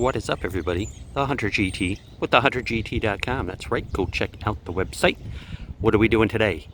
What is up, everybody? The Hunter GT with TheHunterGT.com. That's right, go check out the website. What are we doing today?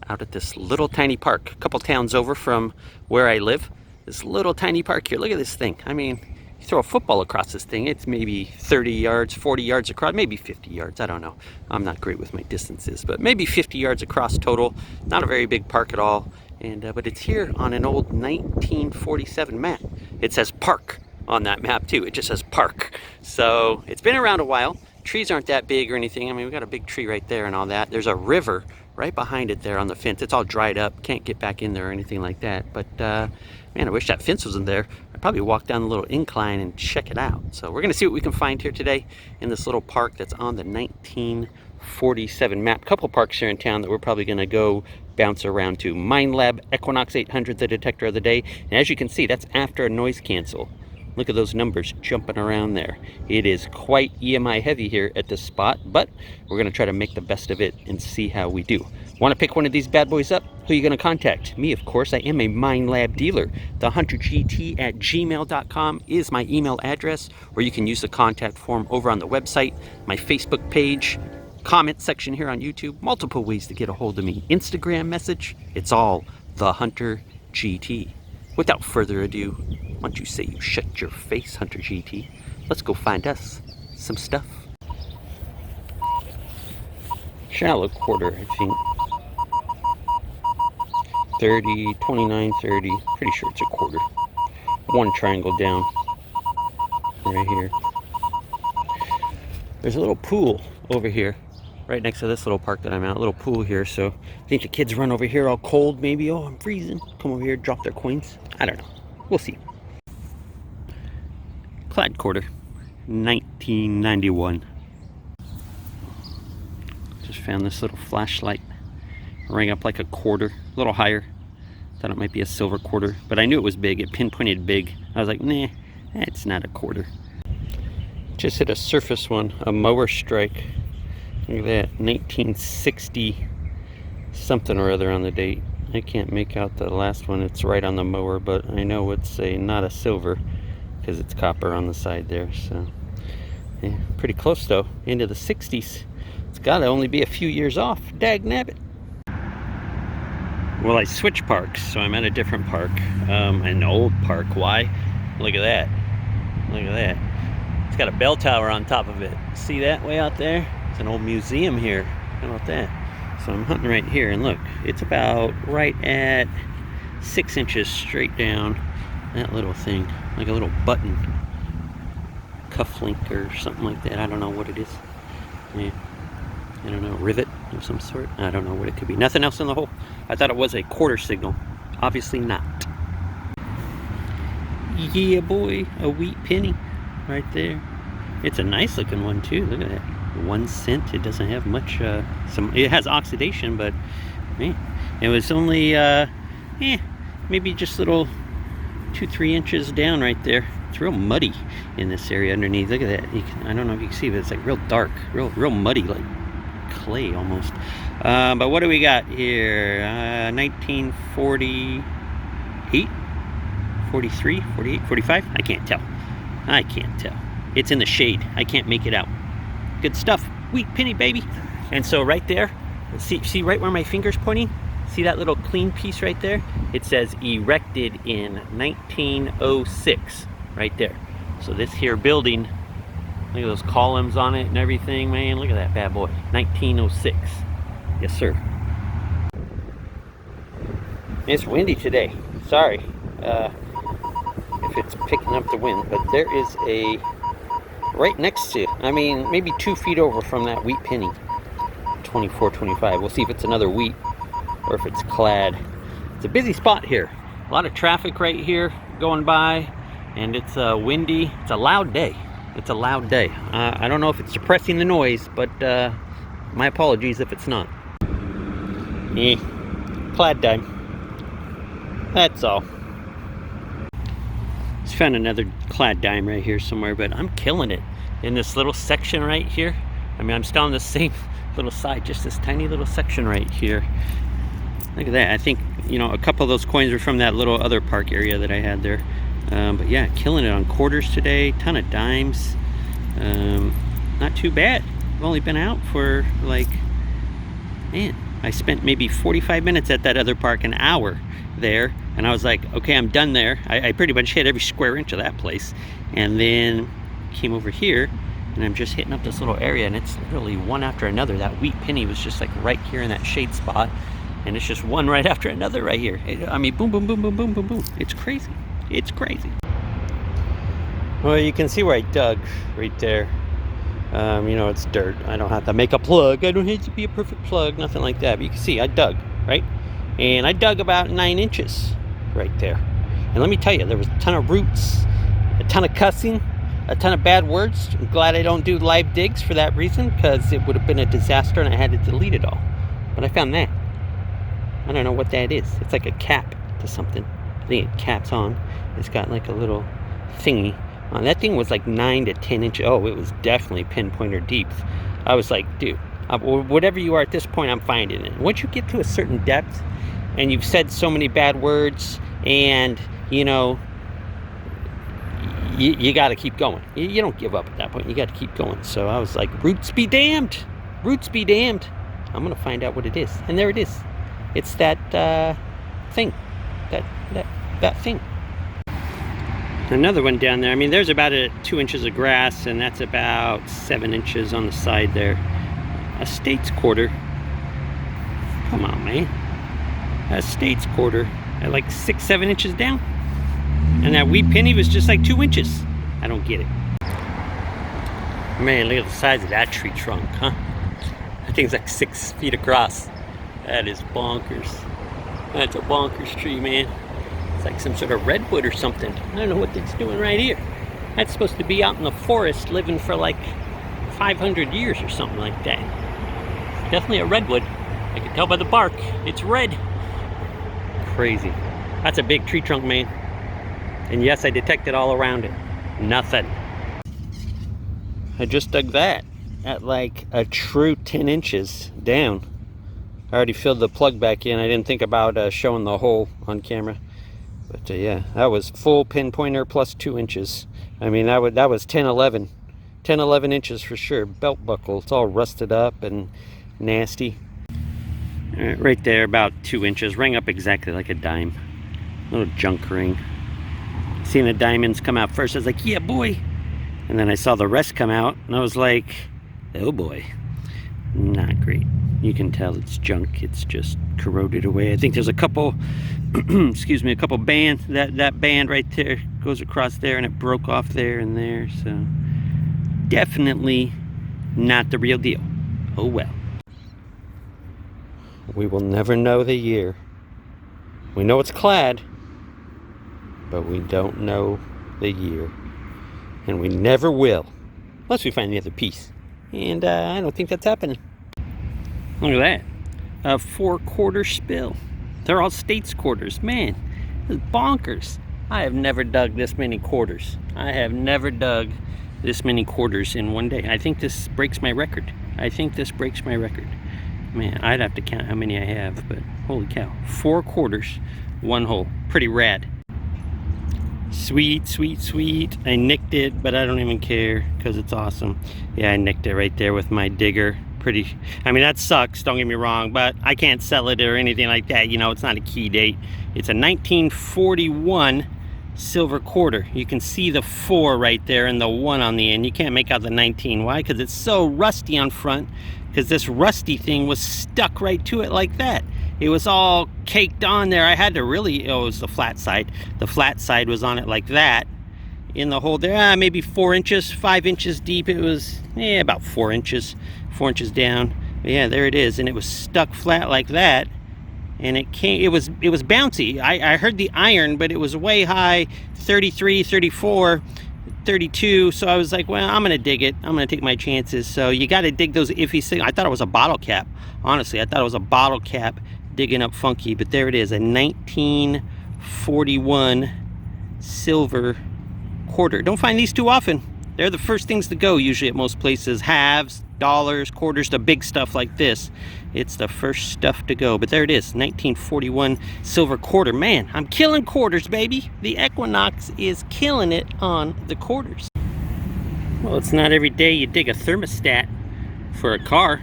Out at this little tiny park, a couple towns over from where I live. This little tiny park here. Look at this thing. I mean, you throw a football across this thing, it's maybe 30 yards, 40 yards across, maybe 50 yards. I don't know. I'm not great with my distances, but maybe 50 yards across total. Not a very big park at all. And but it's here on an old 1947 map. It says park on that map too. It just says park. So it's been around a while. Trees aren't that big or anything. I mean, we got a big tree right there and all that. There's a river right behind it there on the fence. It's all dried up. Can't get back in there or anything like that. But man, I wish that fence wasn't there. I'd probably walk down the little incline and check it out. So we're gonna see what we can find here today in this little park that's on the 1947 map. A couple parks here in town that we're probably gonna go bounce around to. Minelab Equinox 800, the detector of the day. And as you can see, that's after a noise cancel. Look at those numbers jumping around there. It is quite EMI heavy here at this spot, but we're gonna try to make the best of it and see how we do. Wanna pick one of these bad boys up? Who are you gonna contact? Me, of course. I am a Minelab dealer. TheHunterGT@gmail.com is my email address, or you can use the contact form over on the website, my Facebook page, comment section here on YouTube, multiple ways to get a hold of me. Instagram message, it's all The Hunter GT. Without further ado, why don't you say you shut your face, Hunter GT? Let's go find us some stuff. Shallow quarter, I think. 30, 29, 30. Pretty sure it's a quarter. One triangle down. Right here. There's a little pool over here, right next to this little park that I'm at. A little pool here, so I think the kids run over here all cold, maybe. Oh, I'm freezing. Come over here, drop their coins. I don't know. We'll see. Plaid quarter, 1991. Just found this little flashlight. Rang up like a quarter, a little higher. Thought it might be a silver quarter, but I knew it was big. It pinpointed big. I was like, nah, it's not a quarter. Just hit a surface one, a mower strike. Look at that, 1960 something or other on the date. I can't make out the last one. It's right on the mower, but I know it's not a silver because it's copper on the side there. So yeah, pretty close though, into the 60s. It's got to only be a few years off. Dag nabbit. Well, I switched parks, so I'm at a different park, an old park. Why? Look at that. Look at that. It's got a bell tower on top of it. See that way out there? It's an old museum here. How about that? So I'm hunting right here, and look, it's about right at 6 inches straight down. That little thing, like a little button, cuff link or something like that. I don't know what it is. Yeah, I don't know, rivet of some sort. I don't know what it could be. Nothing else in the hole. I thought it was a quarter signal. Obviously not. Yeah, boy, a wheat penny right there. It's a nice looking one too. Look at that. 1 cent. It doesn't have much. It has oxidation, but man, it was only maybe just little 2-3 inches down right there. It's real muddy in this area underneath. Look at that. I don't know if you can see, but it's like real dark, real muddy, like clay almost. But what do we got here? 1948, 43, 48, 45. I can't tell. It's in the shade. I can't make it out. Good stuff. Wheat penny, baby. And so right there, see right where my finger's pointing? See that little clean piece right there? It says erected in 1906 right there. So this here building, look at those columns on it and everything, man. Look at that bad boy. 1906. Yes, sir. It's windy today. Sorry if it's picking up the wind, but there is a right next to, I mean, maybe 2 feet over from that wheat penny. 24, 25. We'll see if it's another wheat or if it's clad. It's a busy spot here. A lot of traffic right here going by, and it's windy. It's a loud day. It's a loud day. I don't know if it's suppressing the noise, but my apologies if it's not. Plaid dime. That's all. Just found another clad dime right here somewhere, but I'm killing it in this little section right here. I mean, I'm still on the same little side, just this tiny little section right here. Look at that. I think, you know, a couple of those coins are from that little other park area that I had there. But yeah, killing it on quarters today. Ton of dimes. Not too bad. I've only been out for like, man, I spent maybe 45 minutes at that other park, an hour there, and I was like, okay, I'm done there. I pretty much hit every square inch of that place, and then came over here, and I'm just hitting up this little area, and it's literally one after another. That wheat penny was just like right here in that shade spot, and it's just one right after another right here. I mean, boom, boom, boom, boom, boom, boom, boom. It's crazy. It's crazy. Well, you can see where I dug right there. You know, it's dirt. I don't have to make a plug. I don't have to be a perfect plug, nothing like that. But you can see I dug, right? And I dug about 9 inches right there. And let me tell you, there was a ton of roots, a ton of cussing, a ton of bad words. I'm glad I don't do live digs for that reason, because it would have been a disaster and I had to delete it all. But I found that. I don't know what that is. It's like a cap to something. I think it caps on. It's got like a little thingy. That thing was like 9 to 10 inches. Oh, it was definitely pinpointer deep. I was like, dude, whatever you are at this point, I'm finding it. Once you get to a certain depth and you've said so many bad words, and you know, you got to keep going. You don't give up at that point. You got to keep going. So I was like, roots be damned. Roots be damned. I'm going to find out what it is. And there it is. It's that thing. That thing. Another one down there. I mean, there's about 2 inches of grass, and that's about 7 inches on the side there. A States quarter. Come on, man. A States quarter at like 6-7 inches down. And that wheat penny was just like 2 inches. I don't get it. Man, look at the size of that tree trunk, huh? That thing's like 6 feet across. That is bonkers. That's a bonkers tree, man. It's like some sort of redwood or something. I don't know what it's doing right here. That's supposed to be out in the forest living for like 500 years or something like that. It's definitely a redwood. I can tell by the bark. It's red. Crazy. That's a big tree trunk, man. And yes, I detected all around it. Nothing. I just dug that at like a true 10 inches down. I already filled the plug back in. I didn't think about showing the hole on camera. But yeah, that was full pinpointer plus 2 inches. I mean, that was 10-11 inches for sure. Belt buckle. It's all rusted up and nasty. Right there, about 2 inches. Rang up exactly like a dime. Little junk ring. Seeing the diamonds come out first, I was like, yeah, boy. And then I saw the rest come out, and I was like, oh boy. Not great. You can tell it's junk. It's just corroded away. I think there's a couple, excuse me, a couple bands. That band right there goes across there, and it broke off there and there. So definitely not the real deal. Oh well. We will never know the year. We know it's clad, but we don't know the year. And we never will, unless we find the other piece. And I don't think that's happening. Look at that. A 4-quarter spill. They're all States quarters. Man, this is bonkers. I have never dug this many quarters. I have never dug this many quarters in one day. I think this breaks my record. Man, I'd have to count how many I have, but holy cow. 4 quarters, 1 hole. Pretty rad. Sweet, sweet, sweet. I nicked it, but I don't even care because it's awesome. Yeah, I nicked it right there with my digger. I mean, that sucks, don't get me wrong, but I can't sell it or anything like that. You know, it's not a key date. It's a 1941 silver quarter. You can see the 4 right there and the 1 on the end. You can't make out the 19. Why? Because it's so rusty on front, because this rusty thing was stuck right to it like that. It was all caked on there. I had to really, oh, it was the flat side. The flat side was on it like that. In the hole there, maybe 4 inches, 5 inches deep. It was, about 4 inches. 4 inches down. But yeah, there it is, and it was stuck flat like that, and it was bouncy. I heard the iron, but it was way high, 33, 34, 32. So I was like, well, I'm gonna dig it. I'm gonna take my chances. So you got to dig those iffy things. I thought it was a bottle cap. Honestly, I thought it was a bottle cap digging up funky, but there it is, a 1941 silver quarter. Don't find these too often. They're the first things to go usually at most places. Halves, dollars, quarters, the big stuff like this. It's the first stuff to go. But there it is, 1941 silver quarter. Man, I'm killing quarters, baby. The Equinox is killing it on the quarters. Well, it's not every day you dig a thermostat for a car.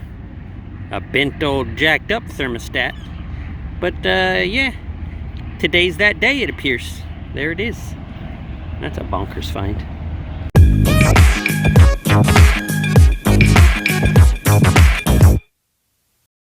A bent old jacked up thermostat. But yeah, today's that day, it appears. There it is. That's a bonkers find.